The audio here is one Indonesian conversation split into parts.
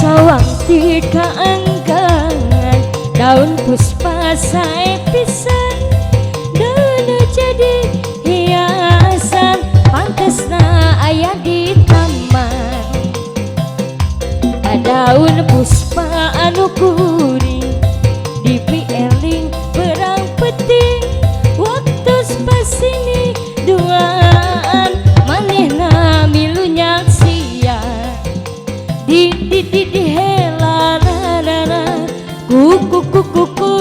sawang ti kaanggangan daun puspa sae pisan daun jadi hiasan pantesna aya di taman. Daun puspa anu kuring dipieling perang peting waktu spasini duaan manehna milu nyaksian di hela rara kuku kuku kuku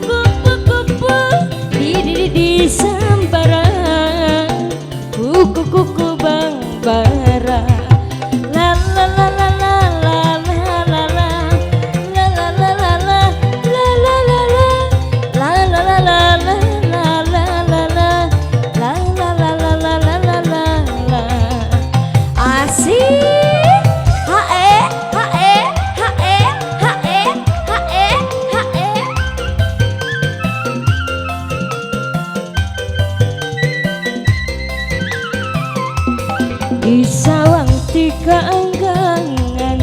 kuku kuku di sambara kuku kuku bang bara la la la la la la la la la la la la la la la la la la di sawang ti kaanggangan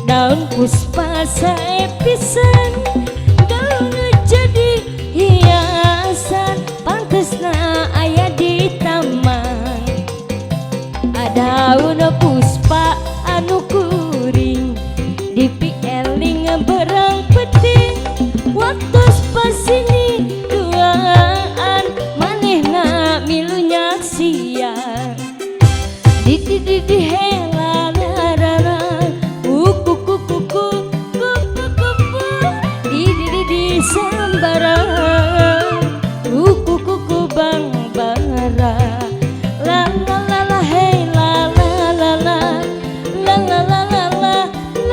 daun puspa sae pisan daun jadi hiasan pantesna aya di taman. Daun puspa anu kuring dipieling berang peting waktu spasini duaan manehna milu nyaksian di hela rara kuku kuku kuku kuku di sambara kuku kuku bang bara la la la la hey la la la la la la la la la la la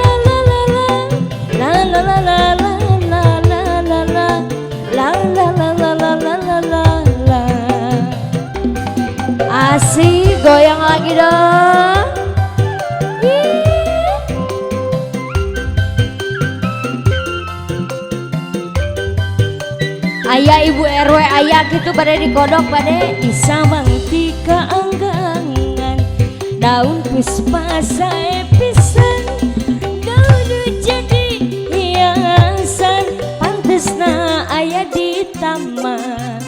la la la la la la la asik goyang lagi dong. Ayah ibu RW ayah gitu pada dikodok pada di sawang ti kaanggangan daun puspa sae pisan daun jadi hiasan pantesna aya di taman.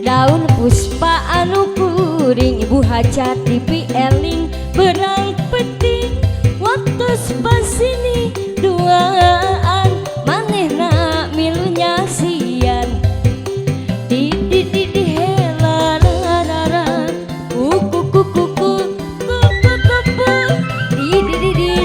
Daun puspa anu kuring ibu hajat dipieling berang peting waktu spasini duaan manehna milu nyaksian di hela rara kuku kuku kuku kuku di